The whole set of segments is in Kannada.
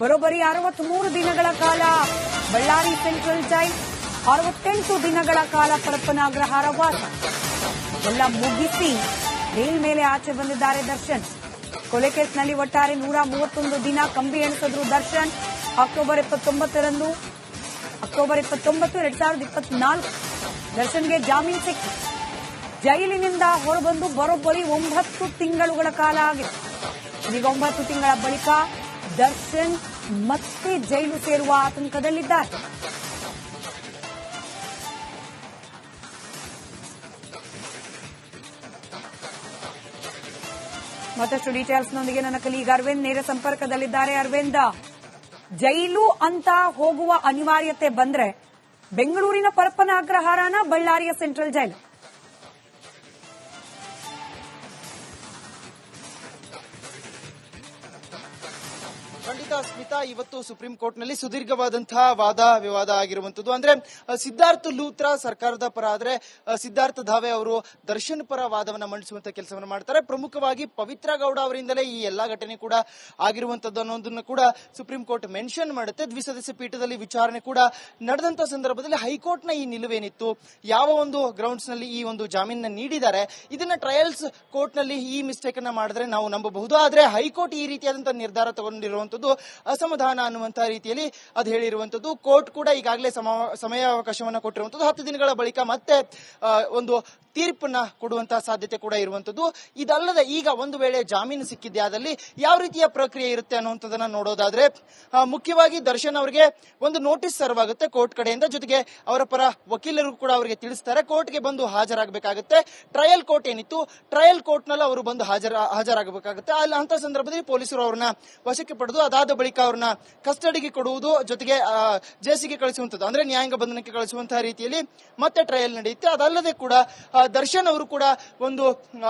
ಬರೋಬ್ಬರಿ 63 ದಿನಗಳ ಕಾಲ ಬಳ್ಳಾರಿ ಸೆಂಟ್ರಲ್ ಜೈಲ್, 68 ದಿನಗಳ ಕಾಲ ಪರಪ್ಪನಾಗ್ರಹಾರ ವಾಸ ಎಲ್ಲ ಮುಗಿಸಿ ಬೇಲ್ ಮೇಲೆ ಆಚೆ ಬಂದಿದ್ದಾರೆ ದರ್ಶನ್. ಕೊಲೆ ಕೇಸ್ನಲ್ಲಿ ಒಟ್ಟಾರೆ 131 ದಿನ ಕಂಬಿ ಎಣಿಸಿದ್ರು ದರ್ಶನ್. ಅಕ್ಟೋಬರ್ 29, 2024 ದರ್ಶನ್ಗೆ ಜಾಮೀನು ಸಿಕ್ಕಿತು. ಜೈಲಿನಿಂದ ಹೊರಬಂದು ಬರೋಬ್ಬರಿ 9 ತಿಂಗಳುಗಳ ಕಾಲ ಆಗಿದೆ. ಈಗ 9 ತಿಂಗಳ ಬಳಿಕ ದರ್ಶನ್ ಮತ್ತೆ ಜೈಲು ಸೇರುವ ಆತಂಕದಲ್ಲಿದ್ದಾರೆ. ಮತ್ತಷ್ಟು ಡೀಟೇಲ್ಸ್ನೊಂದಿಗೆ ನನ್ನ ಕಲೀಗ್ ಅರವಿಂದ್ ನೇರ ಸಂಪರ್ಕದಲ್ಲಿದ್ದಾರೆ. ಅರವಿಂದ್, ಜೈಲು ಅಂತ ಹೋಗುವ ಅನಿವಾರ್ಯತೆ ಬಂದ್ರೆ ಬೆಂಗಳೂರಿನ ಪರಪ್ಪನಾಗ್ರಹಾರನ ಬಳ್ಳಾರಿಯ ಸೆಂಟ್ರಲ್ ಜೈಲು? ಖಂಡಿತ ಸ್ಮಿತಾ, ಇವತ್ತು ಸುಪ್ರೀಂ ಕೋರ್ಟ್ನಲ್ಲಿ ಸುದೀರ್ಘವಾದಂತಹ ವಾದ ವಿವಾದ ಆಗಿರುವಂತದ್ದು. ಅಂದ್ರೆ ಸಿದ್ಧಾರ್ಥ ಲೂಥ್ರಾ ಸರ್ಕಾರದ ಪರ ಆದ್ರೆ ಸಿದ್ಧಾರ್ಥ ಧಾವೆ ಅವರು ದರ್ಶನ್ ಪರ ವಾದವನ್ನ ಮಂಡಿಸುವಂತ ಕೆಲಸವನ್ನು ಮಾಡ್ತಾರೆ. ಪ್ರಮುಖವಾಗಿ ಪವಿತ್ರ ಗೌಡ ಅವರಿಂದಲೇ ಈ ಎಲ್ಲಾ ಘಟನೆ ಕೂಡ ಆಗಿರುವಂತದ್ದು ಅನ್ನೋದನ್ನ ಕೂಡ ಸುಪ್ರೀಂ ಕೋರ್ಟ್ ಮೆನ್ಷನ್ ಮಾಡುತ್ತೆ. ದ್ವಿಸದಸ್ಯ ಪೀಠದಲ್ಲಿ ವಿಚಾರಣೆ ಕೂಡ ನಡೆದಂತ ಸಂದರ್ಭದಲ್ಲಿ ಹೈಕೋರ್ಟ್ ನ ಈ ನಿಲುವೇನಿತ್ತು, ಯಾವ ಒಂದು ಗ್ರೌಂಡ್ಸ್ ನಲ್ಲಿ ಈ ಒಂದು ಜಾಮೀನ ನೀಡಿದ್ದಾರೆ, ಇದನ್ನ ಟ್ರಯಲ್ಸ್ ಕೋರ್ಟ್ ನಲ್ಲಿ ಈ ಮಿಸ್ಟೇಕ್ ಅನ್ನ ಮಾಡಿದ್ರೆ ನಾವು ನಂಬಬಹುದು. ಆದ್ರೆ ಹೈಕೋರ್ಟ್ ಈ ರೀತಿಯಾದಂತಹ ನಿರ್ಧಾರ ತಗೊಂಡಿರುವಂತದ್ದು ಅಸಮಾಧಾನ ಅನ್ನುವಂತಹ ರೀತಿಯಲ್ಲಿ ಅದು ಹೇಳಿರುವಂತದ್ದು. ಕೋರ್ಟ್ ಕೂಡ ಈಗಾಗಲೇ ಸಮಯಾವಕಾಶವನ್ನ ಕೊಟ್ಟಿರುವಂತದ್ದು. 10 ದಿನಗಳ ಬಳಿಕ ಮತ್ತೆ ಒಂದು ತೀರ್ಪನ್ನ ಕೊಡುವಂತಹ ಸಾಧ್ಯತೆ ಕೂಡ ಇರುವಂತದ್ದು. ಇದಲ್ಲದೆ ಈಗ ಒಂದು ವೇಳೆ ಜಾಮೀನು ಸಿಕ್ಕಿದ್ದೆ ಆದಲ್ಲಿ ಯಾವ ರೀತಿಯ ಪ್ರಕ್ರಿಯೆ ಇರುತ್ತೆ ಅನ್ನುವಂಥದ್ದನ್ನ ನೋಡೋದಾದ್ರೆ, ಮುಖ್ಯವಾಗಿ ದರ್ಶನ್ ಅವರಿಗೆ ಒಂದು ನೋಟಿಸ್ ಸರ್ವ್ ಆಗುತ್ತೆ ಕೋರ್ಟ್ ಕಡೆಯಿಂದ. ಜೊತೆಗೆ ಅವರ ಪರ ವಕೀಲರು ಕೂಡ ಅವರಿಗೆ ತಿಳಿಸ್ತಾರೆ ಕೋರ್ಟ್ಗೆ ಬಂದು ಹಾಜರಾಗಬೇಕಾಗುತ್ತೆ. ಟ್ರಯಲ್ ಕೋರ್ಟ್ ಏನಿತ್ತು, ಟ್ರಯಲ್ ಕೋರ್ಟ್ ನಲ್ಲಿ ಅವರು ಬಂದು ಹಾಜರಾಗಬೇಕಾಗುತ್ತೆ. ಅಲ್ಲಿ ಅಂತ ಸಂದರ್ಭದಲ್ಲಿ ಪೊಲೀಸರು ಅವರನ್ನ ವಶಕ್ಕೆ ಪಡೆದು ಅದಾದ ಬಳಿಕ ಅವ್ರನ್ನ ಕಸ್ಟಡಿಗೆ ಕೊಡುವುದು, ಜೊತೆಗೆ ಜೇಸಿಗೆ ಕಳಿಸುವಂತದ್ದು, ಅಂದ್ರೆ ನ್ಯಾಯಾಂಗ ಬಂಧನಕ್ಕೆ ಕಳಿಸುವಂತಹ ರೀತಿಯಲ್ಲಿ ಮತ್ತೆ ಟ್ರಯಲ್ ನಡೆಯುತ್ತೆ. ಅದಲ್ಲದೆ ಕೂಡ ದರ್ಶನ್ ಅವರು ಕೂಡ ಒಂದು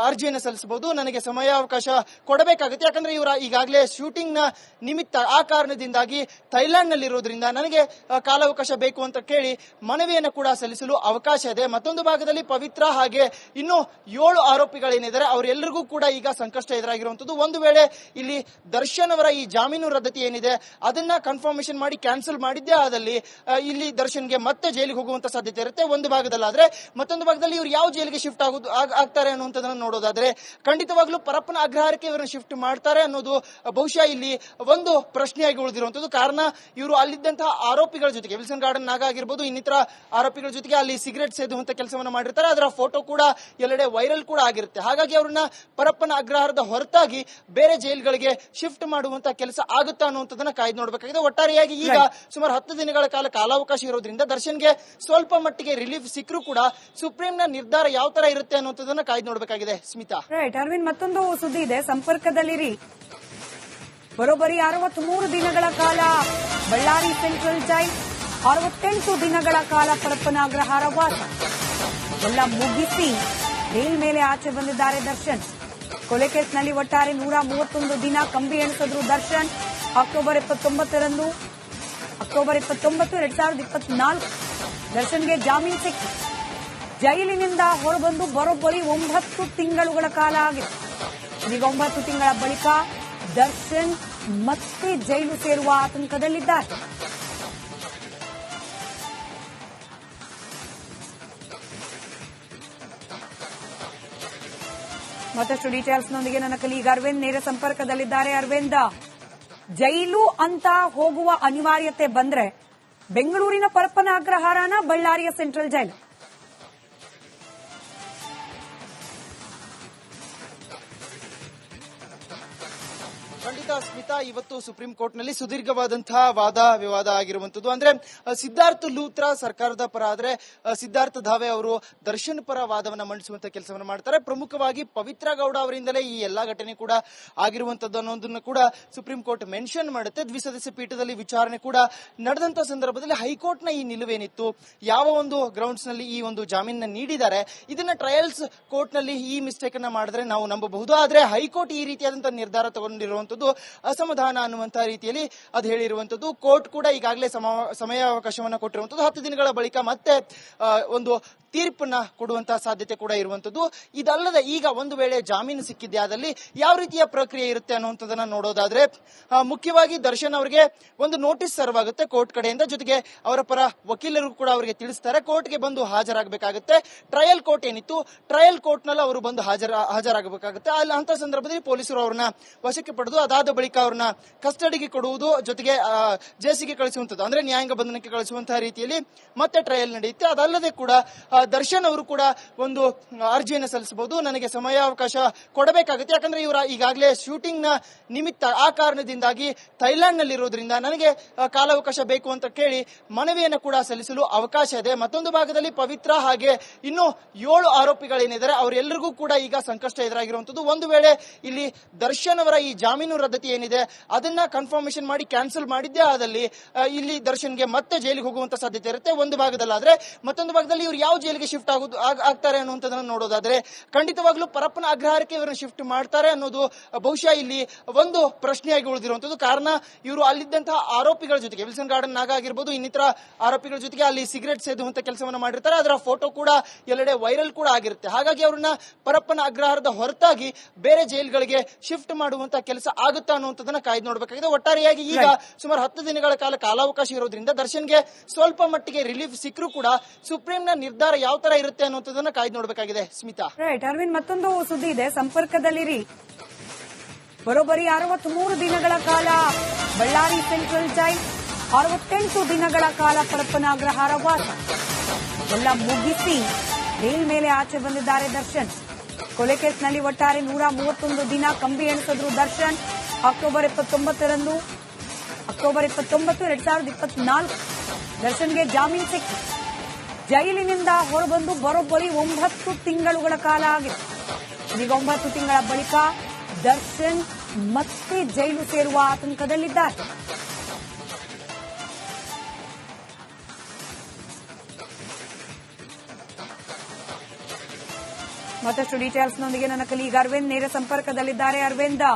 ಅರ್ಜಿಯನ್ನು ಸಲ್ಲಿಸಬಹುದು, ನನಗೆ ಸಮಯಾವಕಾಶ ಕೊಡಬೇಕಾಗುತ್ತೆ, ಯಾಕಂದ್ರೆ ಇವರ ಈಗಾಗಲೇ ಶೂಟಿಂಗ್ ನ ನಿಮಿತ್ತ ಆ ಕಾರಣದಿಂದಾಗಿ ಥೈಲ್ಯಾಂಡ್ ನಲ್ಲಿ ಇರೋದ್ರಿಂದ ನನಗೆ ಕಾಲಾವಕಾಶ ಬೇಕು ಅಂತ ಕೇಳಿ ಮನವಿಯನ್ನು ಕೂಡ ಸಲ್ಲಿಸಲು ಅವಕಾಶ ಇದೆ. ಮತ್ತೊಂದು ಭಾಗದಲ್ಲಿ ಪವಿತ್ರ ಹಾಗೆ ಇನ್ನು 7 ಆರೋಪಿಗಳೇನಿದ್ದಾರೆ ಅವರೆಲ್ಲರಿಗೂ ಕೂಡ ಈಗ ಸಂಕಷ್ಟ ಎದುರಾಗಿರುವಂತದ್ದು. ಒಂದು ವೇಳೆ ಇಲ್ಲಿ ದರ್ಶನ್ ಅವರ ಈ ಜಾಮೀನು ರದ್ದತಿ ಏನಿದೆ ಅದನ್ನ ಕನ್ಫರ್ಮೇಶನ್ ಮಾಡಿ ಕ್ಯಾನ್ಸಲ್ ಮಾಡಿದ್ದೇ ಆದಲ್ಲಿ ಇಲ್ಲಿ ದರ್ಶನ್ಗೆ ಮತ್ತೆ ಜೈಲಿಗೆ ಹೋಗುವಂತ ಸಾಧ್ಯತೆ ಇರುತ್ತೆ ಒಂದು ಭಾಗದಲ್ಲಾದ್ರೆ. ಮತ್ತೊಂದು ಭಾಗದಲ್ಲಿ ಇವರು ಯಾವ ಜೈಲಿಗೆ ಶಿಫ್ಟ್ ಆಗ್ತಾರೆ ಅನ್ನುವಂಥದ್ದನ್ನು ನೋಡೋದಾದ್ರೆ ಖಂಡಿತವಾಗ್ಲೂ ಪರಪ್ಪನ ಅಗ್ರಹಾರಕ್ಕೆ ಇವರನ್ನು ಶಿಫ್ಟ್ ಮಾಡ್ತಾರೆ ಅನ್ನೋದು ಬಹುಶಃ ಇಲ್ಲಿ ಒಂದು ಪ್ರಶ್ನೆಯಾಗಿ ಉಳಿದಿರುವಂತದ್ದು. ಕಾರಣ ಇವರು ಅಲ್ಲಿದ್ದಂತಹ ಆರೋಪಿಗಳ ಜೊತೆಗೆ ವಿಲ್ಸನ್ ಗಾರ್ಡನ್ ನಾಗ ಆಗಿರ್ಬೋದು, ಇನ್ನಿತರ ಆರೋಪಿಗಳ ಜೊತೆಗೆ ಅಲ್ಲಿ ಸಿಗರೆಟ್ ಸೇದುವಂತ ಕೆಲಸವನ್ನ ಮಾಡಿರ್ತಾರೆ. ಅದರ ಫೋಟೋ ಕೂಡ ಎಲ್ಲೆಡೆ ವೈರಲ್ ಕೂಡ ಆಗಿರುತ್ತೆ. ಹಾಗಾಗಿ ಅವರನ್ನ ಪರಪ್ಪನ ಅಗ್ರಹಾರದ ಹೊರತಾಗಿ ಬೇರೆ ಜೈಲ್ಗಳಿಗೆ ಶಿಫ್ಟ್ ಮಾಡುವಂತ ಕೆಲಸ ಆಗುತ್ತಾ ಅನ್ನುವಂಥದ್ದನ್ನ ಕಾಯ್ದು ನೋಡಬೇಕಾಗಿದೆ. ಒಟ್ಟಾರೆಯಾಗಿ ಈಗ ಸುಮಾರು 10 ದಿನಗಳ ಕಾಲ ಕಾಲಾವಕಾಶ ಇರೋದ್ರಿಂದ ದರ್ಶನ್ಗೆ ಸ್ವಲ್ಪ ಮಟ್ಟಿಗೆ ರಿಲೀಫ್ ಸಿಕ್ಕರೂ ಕೂಡ ಸುಪ್ರೀಂನ ನಿರ್ಧಾರ ಯಾವ ತರ ಇರುತ್ತೆ ಅನ್ನುವಂಥದ್ದನ್ನ ಕಾಯ್ದು ನೋಡಬೇಕಾಗಿದೆ. ಸ್ಮಿತಾ, ರೈಟ್. ಅರವಿಂದ್, ಮತ್ತೊಂದು ಸುದ್ದಿ ಇದೆ, ಸಂಪರ್ಕದಲ್ಲಿರಿ. ಬರೋಬ್ಬರಿ 63 ದಿನಗಳ ಕಾಲ ಬಳ್ಳಾರಿ ಸೆಂಟ್ರಲ್ ಜೈಲ್, 68 ದಿನಗಳ ಕಾಲ ಪರಪ್ಪನಾಗ್ರಹಾರ ವಾಸ ಎಲ್ಲ ಮುಗಿಸಿ ಬೇಲ್ ಮೇಲೆ ಆಚೆ ಬಂದಿದ್ದಾರೆ ದರ್ಶನ್. ಕೊಲೆ ಕೇಸ್ನಲ್ಲಿ ಒಟ್ಟಾರೆ 131 ದಿನ ಕಂಬಿ ಎಣಿಸಿದ್ರು ದರ್ಶನ್. ಅಕ್ಟೋಬರ್ 29, 2024 ದರ್ಶನ್ಗೆ ಜಾಮೀನು ಸಿಕ್ಕಿತು. ಜೈಲಿನಿಂದ ಹೊರಬಂದು ಬರೋಬ್ಬರಿ 9 ತಿಂಗಳುಗಳ ಕಾಲ ಆಗಿದೆ. ಈಗ 9 ತಿಂಗಳ ಬಳಿಕ ದರ್ಶನ್ ಮತ್ತೆ ಜೈಲು ಸೇರುವ ಆತಂಕದಲ್ಲಿದ್ದಾರೆ. ಮತ್ತಷ್ಟು ಡೀಟೇಲ್ಸ್ನೊಂದಿಗೆ ನನ್ನ ಕಲೀಗ್ ಅರವಿಂದ್ ನೇರ ಸಂಪರ್ಕದಲ್ಲಿದ್ದಾರೆ. ಅರವಿಂದ್, ಜೈಲು ಅಂತ ಹೋಗುವ ಅನಿವಾರ್ಯತೆ ಬಂದ್ರೆ ಬೆಂಗಳೂರಿನ ಪರಪ್ಪನಾಗ್ರಹಾರನ ಬಳ್ಳಾರಿಯ ಸೆಂಟ್ರಲ್ ಜೈಲು? ಖಂಡಿತ ಸ್ಮಿತಾ, ಇವತ್ತು ಸುಪ್ರೀಂ ಕೋರ್ಟ್ನಲ್ಲಿ ಸುದೀರ್ಘವಾದಂತಹ ವಾದ ವಿವಾದ ಆಗಿರುವಂತದ್ದು. ಅಂದ್ರೆ ಸಿದ್ಧಾರ್ಥ ಲೂಥ್ರಾ ಸರ್ಕಾರದ ಪರ ಆದ್ರೆ ಸಿದ್ಧಾರ್ಥ ಧಾವೆ ಅವರು ದರ್ಶನ್ ಪರ ವಾದವನ್ನ ಮಂಡಿಸುವಂತ ಕೆಲಸವನ್ನು ಮಾಡ್ತಾರೆ. ಪ್ರಮುಖವಾಗಿ ಪವಿತ್ರ ಗೌಡ ಅವರಿಂದಲೇ ಈ ಎಲ್ಲಾ ಘಟನೆ ಕೂಡ ಆಗಿರುವಂತದ್ದು ಅನ್ನೋದನ್ನ ಕೂಡ ಸುಪ್ರೀಂ ಕೋರ್ಟ್ ಮೆನ್ಷನ್ ಮಾಡುತ್ತೆ. ದ್ವಿಸದಸ್ಯ ಪೀಠದಲ್ಲಿ ವಿಚಾರಣೆ ಕೂಡ ನಡೆದಂತ ಸಂದರ್ಭದಲ್ಲಿ ಹೈಕೋರ್ಟ್ ನ ಈ ನಿಲುವೇನಿತ್ತು, ಯಾವ ಒಂದು ಗ್ರೌಂಡ್ಸ್ ನಲ್ಲಿ ಈ ಒಂದು ಜಾಮೀನ ನೀಡಿದ್ದಾರೆ, ಇದನ್ನ ಟ್ರಯಲ್ಸ್ ಕೋರ್ಟ್ ನಲ್ಲಿ ಈ ಮಿಸ್ಟೇಕ್ ಅನ್ನ ಮಾಡಿದ್ರೆ ನಾವು ನಂಬಬಹುದು. ಆದ್ರೆ ಹೈಕೋರ್ಟ್ ಈ ರೀತಿಯಾದಂತಹ ನಿರ್ಧಾರ ತಗೊಂಡಿರುವಂತದ್ದು ಅಸಮಾಧಾನ ಅನ್ನುವಂತಹ ರೀತಿಯಲ್ಲಿ ಅದು ಹೇಳಿರುವಂತದ್ದು. ಕೋರ್ಟ್ ಕೂಡ ಈಗಾಗಲೇ ಸಮಯಾವಕಾಶವನ್ನ ಕೊಟ್ಟಿರುವಂತದ್ದು. 10 ದಿನಗಳ ಬಳಿಕ ಮತ್ತೆ ಒಂದು ತೀರ್ಪನ್ನ ಕೊಡುವಂತಹ ಸಾಧ್ಯತೆ ಕೂಡ ಇರುವಂತದ್ದು. ಇದಲ್ಲದೆ ಈಗ ಒಂದು ವೇಳೆ ಜಾಮೀನು ಸಿಕ್ಕಿದ್ದೆ ಆದಲ್ಲಿ ಯಾವ ರೀತಿಯ ಪ್ರಕ್ರಿಯೆ ಇರುತ್ತೆ ಅನ್ನುವಂಥದ್ದನ್ನ ನೋಡೋದಾದ್ರೆ, ಮುಖ್ಯವಾಗಿ ದರ್ಶನ್ ಅವರಿಗೆ ಒಂದು ನೋಟಿಸ್ ಸರ್ವ್ ಆಗುತ್ತೆ ಕೋರ್ಟ್ ಕಡೆಯಿಂದ. ಜೊತೆಗೆ ಅವರ ಪರ ವಕೀಲರು ಕೂಡ ಅವರಿಗೆ ತಿಳಿಸ್ತಾರೆ ಕೋರ್ಟ್ಗೆ ಬಂದು ಹಾಜರಾಗಬೇಕಾಗುತ್ತೆ. ಟ್ರಯಲ್ ಕೋರ್ಟ್ ಏನಿತ್ತು, ಟ್ರಯಲ್ ಕೋರ್ಟ್ ನಲ್ಲಿ ಅವರು ಬಂದು ಹಾಜರಾಗಬೇಕಾಗುತ್ತೆ. ಅಲ್ಲಿ ಅಂತ ಸಂದರ್ಭದಲ್ಲಿ ಪೊಲೀಸರು ಅವ್ರನ್ನ ವಶಕ್ಕೆ ಪಡೆದು ಅದಾದ ಬಳಿಕ ಅವ್ರನ್ನ ಕಸ್ಟಡಿಗೆ ಕೊಡುವುದು, ಜೊತೆಗೆ ಜೇಸಿಗೆ ಕಳಿಸುವಂತದ್ದು, ಅಂದ್ರೆ ನ್ಯಾಯಾಂಗ ಬಂಧನಕ್ಕೆ ಕಳಿಸುವಂತಹ ರೀತಿಯಲ್ಲಿ ಮತ್ತೆ ಟ್ರಯಲ್ ನಡೆಯುತ್ತೆ. ಅದಲ್ಲದೆ ಕೂಡ ದರ್ಶನ್ ಅವರು ಕೂಡ ಒಂದು ಅರ್ಜಿಯನ್ನು ಸಲ್ಲಿಸಬಹುದು, ನನಗೆ ಸಮಯಾವಕಾಶ ಕೊಡಬೇಕಾಗುತ್ತೆ, ಯಾಕಂದ್ರೆ ಇವರ ಈಗಾಗಲೇ ಶೂಟಿಂಗ್ ನ ನಿಮಿತ್ತ ಆ ಕಾರಣದಿಂದಾಗಿ ಥೈಲ್ಯಾಂಡ್ ನಲ್ಲಿ ಇರೋದ್ರಿಂದ ನನಗೆ ಕಾಲಾವಕಾಶ ಬೇಕು ಅಂತ ಕೇಳಿ ಮನವಿಯನ್ನು ಕೂಡ ಸಲ್ಲಿಸಲು ಅವಕಾಶ ಇದೆ. ಮತ್ತೊಂದು ಭಾಗದಲ್ಲಿ ಪವಿತ್ರ ಹಾಗೆ ಇನ್ನು 7 ಆರೋಪಿಗಳೇನಿದ್ದಾರೆ ಅವರೆಲ್ಲರಿಗೂ ಕೂಡ ಈಗ ಸಂಕಷ್ಟ ಎದುರಾಗಿರುವಂತದ್ದು. ಒಂದು ವೇಳೆ ಇಲ್ಲಿ ದರ್ಶನ್ ಅವರ ಈ ಜಾಮೀನು ರದ್ದತಿ ಏನಿದೆ ಅದನ್ನ ಕನ್ಫರ್ಮೇಶನ್ ಮಾಡಿ ಕ್ಯಾನ್ಸಲ್ ಮಾಡಿದ್ದೇ ಆದಲ್ಲಿ ಇಲ್ಲಿ ದರ್ಶನ್ಗೆ ಮತ್ತೆ ಜೈಲಿಗೆ ಹೋಗುವಂತ ಸಾಧ್ಯತೆ ಇರುತ್ತೆ ಒಂದು ಭಾಗದಲ್ಲಾದ್ರೆ. ಮತ್ತೊಂದು ಭಾಗದಲ್ಲಿ ಇವರು ಯಾವ ಜೈಲಿಗೆ ಶಿಫ್ಟ್ ಆಗ್ತಾರೆ ಅನ್ನುವಂಥದ್ದನ್ನ ನೋಡೋದಾದ್ರೆ ಖಂಡಿತವಾಗ್ಲೂ ಪರಪ್ಪನ ಅಗ್ರಹಾರಕ್ಕೆ ಇವರನ್ನು ಶಿಫ್ಟ್ ಮಾಡ್ತಾರೆ ಅನ್ನೋದು ಬಹುಶಃ ಇಲ್ಲಿ ಒಂದು ಪ್ರಶ್ನೆಯಾಗಿ ಉಳಿದಿರುವಂತದ್ದು. ಕಾರಣ ಇವರು ಅಲ್ಲಿದ್ದಂತಹ ಆರೋಪಿಗಳ ಜೊತೆಗೆ ವಿಲ್ಸನ್ ಗಾರ್ಡನ್ ನಾಗ ಆಗಿರ್ಬೋದು, ಇನ್ನಿತರ ಆರೋಪಿಗಳ ಜೊತೆಗೆ ಅಲ್ಲಿ ಸಿಗರೆಟ್ ಸೇದುವಂತ ಕೆಲಸವನ್ನ ಮಾಡಿರ್ತಾರೆ. ಅದರ ಫೋಟೋ ಕೂಡ ಎಲ್ಲೆಡೆ ವೈರಲ್ ಕೂಡ ಆಗಿರುತ್ತೆ. ಹಾಗಾಗಿ ಅವರನ್ನ ಪರಪ್ಪನ ಅಗ್ರಹಾರದ ಹೊರತಾಗಿ ಬೇರೆ ಜೈಲ್ಗಳಿಗೆ ಶಿಫ್ಟ್ ಮಾಡುವಂತ ಕೆಲಸ ಆಗುತ್ತಾ ಅನ್ನುವಂಥದ್ದನ್ನ ಕಾಯ್ದು ನೋಡಬೇಕಾಗಿದೆ. ಒಟ್ಟಾರೆಯಾಗಿ ಈಗ ಸುಮಾರು 10 ದಿನಗಳ ಕಾಲಾವಕಾಶ ಇರೋದ್ರಿಂದ ದರ್ಶನ್ಗೆ ಸ್ವಲ್ಪ ಮಟ್ಟಿಗೆ ರಿಲೀಫ್ ಸಿಕ್ಕರೂ ಕೂಡ ಸುಪ್ರೀಂನ ನಿರ್ಧಾರ ಯಾವ ತರ ಇರುತ್ತೆ ಅನ್ನುವಂಥದ್ದನ್ನ ಕಾಯ್ದು ನೋಡಬೇಕಾಗಿದೆ. ಸ್ಮಿತಾ, ರೈಟ್. ಅರವಿಂದ್, ಮತ್ತೊಂದು ಸುದ್ದಿ ಇದೆ, ಸಂಪರ್ಕದಲ್ಲಿರಿ. ಬರೋಬ್ಬರಿ 63 ದಿನಗಳ ಕಾಲ ಬಳ್ಳಾರಿ ಸೆಂಟ್ರಲ್ ಜೈಲ್, 68 ದಿನಗಳ ಕಾಲ ಪರಪ್ಪನ ಅಗ್ರಹಾರ ವಾಸ ಎಲ್ಲ ಮುಗಿಸಿ ಬೇಲ್ ಮೇಲೆ ಆಚೆ ಬಂದಿದ್ದಾರೆ ದರ್ಶನ್. ಕೊಲೆ ಕೇಸ್ನಲ್ಲಿ ಒಟ್ಟಾರೆ 131 ದಿನ ಕಂಬಿ ಎಣಿಸಿದ್ರು ದರ್ಶನ್. ಅಕ್ಟೋಬರ್ 29, 2024 ದರ್ಶನ್ಗೆ ಜಾಮೀನು ಸಿಕ್ಕಿತು. ಜೈಲಿನಿಂದ ಹೊರಬಂದು ಬರೋಬ್ಬರಿ 9 ತಿಂಗಳುಗಳ ಕಾಲ ಆಗಿದೆ. ಈಗ 9 ತಿಂಗಳ ಬಳಿಕ ದರ್ಶನ್ ಮತ್ತೆ ಜೈಲು ಸೇರುವ ಆತಂಕದಲ್ಲಿದ್ದಾರೆ. ಮತ್ತಷ್ಟು ಡೀಟೇಲ್ಸ್ನೊಂದಿಗೆ ನನ್ನ ಕಲೀಗ ಅರವಿಂದ್ ನೇರ ಸಂಪರ್ಕದಲ್ಲಿದ್ದಾರೆ. ಅರವಿಂದ್,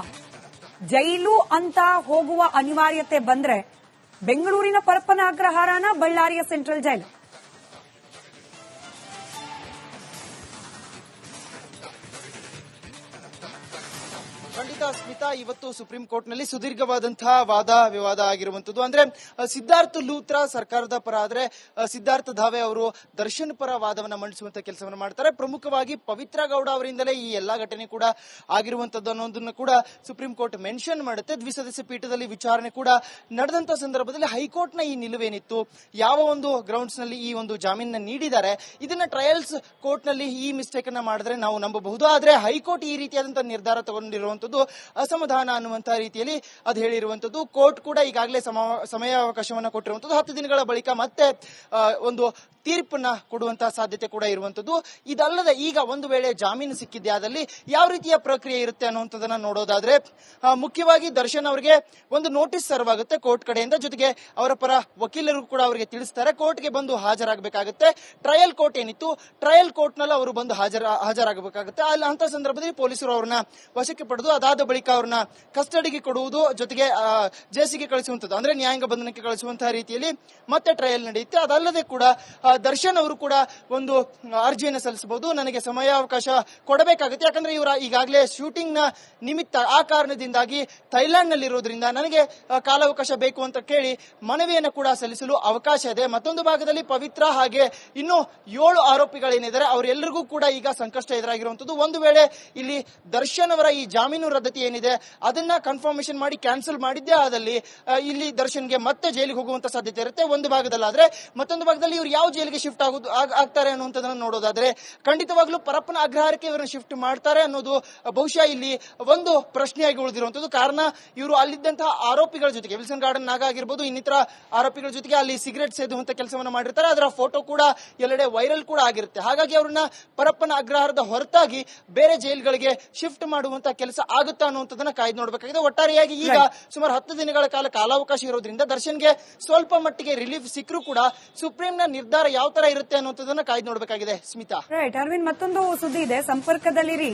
ಜೈಲು ಅಂತ ಹೋಗುವ ಅನಿವಾರ್ಯತೆ ಬಂದ್ರೆ ಬೆಂಗಳೂರಿನ ಪರಪ್ಪನ ಅಗ್ರಹಾರನ, ಬಳ್ಳಾರಿಯ ಸೆಂಟ್ರಲ್ ಜೈಲು? ಖಂಡಿತ ಸ್ಮಿತಾ, ಇವತ್ತು ಸುಪ್ರೀಂ ಕೋರ್ಟ್ ನಲ್ಲಿ ಸುದೀರ್ಘವಾದಂತಹ ವಾದ ವಿವಾದ ಆಗಿರುವಂತದ್ದು. ಅಂದ್ರೆ ಸಿದ್ಧಾರ್ಥ ಲೂತ್ರಾ ಸರ್ಕಾರದ ಪರ ಆದ್ರೆ ಸಿದ್ಧಾರ್ಥ ಧಾವೆ ಅವರು ದರ್ಶನ್ ಪರ ವಾದವನ್ನ ಮಂಡಿಸುವಂತ ಕೆಲಸವನ್ನು ಮಾಡ್ತಾರೆ. ಪ್ರಮುಖವಾಗಿ ಪವಿತ್ರ ಗೌಡ ಅವರಿಂದಲೇ ಈ ಎಲ್ಲಾ ಘಟನೆ ಕೂಡ ಆಗಿರುವಂತದ್ದು ಅನ್ನೋದನ್ನ ಕೂಡ ಸುಪ್ರೀಂ ಕೋರ್ಟ್ ಮೆನ್ಷನ್ ಮಾಡುತ್ತೆ. ದ್ವಿಸದಸ್ಯ ಪೀಠದಲ್ಲಿ ವಿಚಾರಣೆ ಕೂಡ ನಡೆದಂತ ಸಂದರ್ಭದಲ್ಲಿ ಹೈಕೋರ್ಟ್ ನ ಈ ನಿಲುವೇನಿತ್ತು, ಯಾವ ಒಂದು ಗ್ರೌಂಡ್ಸ್ ನಲ್ಲಿ ಈ ಒಂದು ಜಾಮೀನ ನೀಡಿದ್ದಾರೆ, ಇದನ್ನ ಟ್ರಯಲ್ಸ್ ಕೋರ್ಟ್ ನಲ್ಲಿ ಈ ಮಿಸ್ಟೇಕ್ ಅನ್ನ ಮಾಡಿದ್ರೆ ನಾವು ನಂಬಬಹುದು. ಆದ್ರೆ ಹೈಕೋರ್ಟ್ ಈ ರೀತಿಯಾದಂತಹ ನಿರ್ಧಾರ ತಗೊಂಡಿರುವಂತದ್ದು ಅಸಮಾಧಾನ ಅನ್ನುವಂತಹ ರೀತಿಯಲ್ಲಿ ಅದು ಹೇಳಿರುವಂತದ್ದು. ಕೋರ್ಟ್ ಕೂಡ ಈಗಾಗಲೇ ಸಮಯಾವಕಾಶವನ್ನ ಕೊಟ್ಟಿರುವಂತದ್ದು. 10 ದಿನಗಳ ಬಳಿಕ ಮತ್ತೆ ಒಂದು ತೀರ್ಪನ್ನ ಕೊಡುವಂತಹ ಸಾಧ್ಯತೆ ಕೂಡ ಇರುವಂತದ್ದು. ಇದಲ್ಲದೆ ಈಗ ಒಂದು ವೇಳೆ ಜಾಮೀನು ಸಿಕ್ಕಿದ್ದೆ ಆದಲ್ಲಿ ಯಾವ ರೀತಿಯ ಪ್ರಕ್ರಿಯೆ ಇರುತ್ತೆ ಅನ್ನುವಂಥದ್ದನ್ನ ನೋಡೋದಾದ್ರೆ, ಮುಖ್ಯವಾಗಿ ದರ್ಶನ್ ಅವರಿಗೆ ಒಂದು ನೋಟಿಸ್ ಸರ್ವ್ ಆಗುತ್ತೆ ಕೋರ್ಟ್ ಕಡೆಯಿಂದ. ಜೊತೆಗೆ ಅವರ ಪರ ವಕೀಲರು ಕೂಡ ಅವರಿಗೆ ತಿಳಿಸ್ತಾರೆ ಕೋರ್ಟ್ಗೆ ಬಂದು ಹಾಜರಾಗಬೇಕಾಗುತ್ತೆ. ಟ್ರಯಲ್ ಕೋರ್ಟ್ ಏನಿತ್ತು, ಟ್ರಯಲ್ ಕೋರ್ಟ್ ನಲ್ಲಿ ಅವರು ಬಂದು ಹಾಜರಾಗಬೇಕಾಗುತ್ತೆ. ಅಲ್ಲಿ ಅಂತ ಸಂದರ್ಭದಲ್ಲಿ ಪೊಲೀಸರು ಅವ್ರನ್ನ ವಶಕ್ಕೆ ಪಡೆದು ಅದಾದ ಬಳಿಕ ಅವ್ರನ್ನ ಕಸ್ಟಡಿಗೆ ಕೊಡುವುದು, ಜೊತೆಗೆ ಜೇಸಿಗೆ ಕಳಿಸುವಂತದ್ದು, ಅಂದ್ರೆ ನ್ಯಾಯಾಂಗ ಬಂಧನಕ್ಕೆ ಕಳಿಸುವಂತಹ ರೀತಿಯಲ್ಲಿ ಮತ್ತೆ ಟ್ರಯಲ್ ನಡೆಯುತ್ತೆ. ಅದಲ್ಲದೆ ಕೂಡ ದರ್ಶನ್ ಅವರು ಕೂಡ ಒಂದು ಅರ್ಜಿಯನ್ನು ಸಲ್ಲಿಸಬಹುದು, ನನಗೆ ಸಮಯಾವಕಾಶ ಕೊಡಬೇಕಾಗುತ್ತೆ, ಯಾಕಂದ್ರೆ ಇವರ ಈಗಾಗಲೇ ಶೂಟಿಂಗ್ ನ ನಿಮಿತ್ತ ಆ ಕಾರಣದಿಂದಾಗಿ ಥೈಲ್ಯಾಂಡ್ ನಲ್ಲಿ ಇರೋದ್ರಿಂದ ನನಗೆ ಕಾಲಾವಕಾಶ ಬೇಕು ಅಂತ ಕೇಳಿ ಮನವಿಯನ್ನು ಕೂಡ ಸಲ್ಲಿಸಲು ಅವಕಾಶ ಇದೆ. ಮತ್ತೊಂದು ಭಾಗದಲ್ಲಿ ಪವಿತ್ರ ಹಾಗೆ ಇನ್ನು 7 ಆರೋಪಿಗಳೇನಿದ್ದಾರೆ ಅವರೆಲ್ಲರಿಗೂ ಕೂಡ ಈಗ ಸಂಕಷ್ಟ ಎದುರಾಗಿರುವಂತದ್ದು. ಒಂದು ವೇಳೆ ಇಲ್ಲಿ ದರ್ಶನ್ ಅವರ ಈ ಜಾಮೀನು ರದ್ದತಿ ಏನಿದೆ ಅದನ್ನ ಕನ್ಫರ್ಮೇಶನ್ ಮಾಡಿ ಕ್ಯಾನ್ಸಲ್ ಮಾಡಿದ್ದೇ ಆದಲ್ಲಿ ಇಲ್ಲಿ ದರ್ಶನ್ಗೆ ಮತ್ತೆ ಜೈಲಿಗೆ ಹೋಗುವಂತ ಸಾಧ್ಯತೆ ಇರುತ್ತೆ ಒಂದು ಭಾಗದಲ್ಲಾದ್ರೆ. ಮತ್ತೊಂದು ಭಾಗದಲ್ಲಿ ಇವರು ಯಾವ ಜೈಲಿಗೆ ಶಿಫ್ಟ್ ಆಗ್ತಾರೆ ಅನ್ನುವಂಥದ್ದನ್ನ ನೋಡೋದಾದ್ರೆ ಖಂಡಿತವಾಗ್ಲೂ ಪರಪ್ಪನ ಅಗ್ರಹಾರಕ್ಕೆ ಇವರನ್ನು ಶಿಫ್ಟ್ ಮಾಡ್ತಾರೆ ಅನ್ನೋದು ಬಹುಶಃ ಇಲ್ಲಿ ಒಂದು ಪ್ರಶ್ನೆಯಾಗಿ ಉಳಿದಿರುವಂತದ್ದು. ಕಾರಣ ಇವರು ಅಲ್ಲಿದ್ದಂತಹ ಆರೋಪಿಗಳ ಜೊತೆಗೆ ವಿಲ್ಸನ್ ಗಾರ್ಡನ್ ನಾಗ ಆಗಿರ್ಬೋದು, ಇನ್ನಿತರ ಆರೋಪಿಗಳ ಜೊತೆಗೆ ಅಲ್ಲಿ ಸಿಗರೆಟ್ ಸೇದುವಂತ ಕೆಲಸವನ್ನ ಮಾಡಿರ್ತಾರೆ. ಅದರ ಫೋಟೋ ಕೂಡ ಎಲ್ಲೆಡೆ ವೈರಲ್ ಕೂಡ ಆಗಿರುತ್ತೆ. ಹಾಗಾಗಿ ಅವರನ್ನ ಪರಪ್ಪನ ಅಗ್ರಹಾರದ ಹೊರತಾಗಿ ಬೇರೆ ಜೈಲ್ಗಳಿಗೆ ಶಿಫ್ಟ್ ಮಾಡುವಂತ ಕೆಲಸ ಆಗುತ್ತಾ ಅನ್ನುವಂಥದ್ದನ್ನ ಕಾಯ್ದು ನೋಡಬೇಕಾಗಿದೆ. ಒಟ್ಟಾರೆಯಾಗಿ ಈಗ ಸುಮಾರು 10 ದಿನಗಳ ಕಾಲಾವಕಾಶ ಇರೋದ್ರಿಂದ ದರ್ಶನ್ಗೆ ಸ್ವಲ್ಪ ಮಟ್ಟಿಗೆ ರಿಲೀಫ್ ಸಿಕ್ಕರೂ ಕೂಡ ಸುಪ್ರೀಂನ ನಿರ್ಧಾರ ಯಾವ ತರ ಇರುತ್ತೆ ಅನ್ನುವಂಥದ್ದನ್ನ ಕಾಯ್ದು ನೋಡಬೇಕಾಗಿದೆ. ಸ್ಮಿತಾ, ರೈಟ್. ಅರವಿಂದ್, ಮತ್ತೊಂದು ಸುದ್ದಿ ಇದೆ, ಸಂಪರ್ಕದಲ್ಲಿರಿ.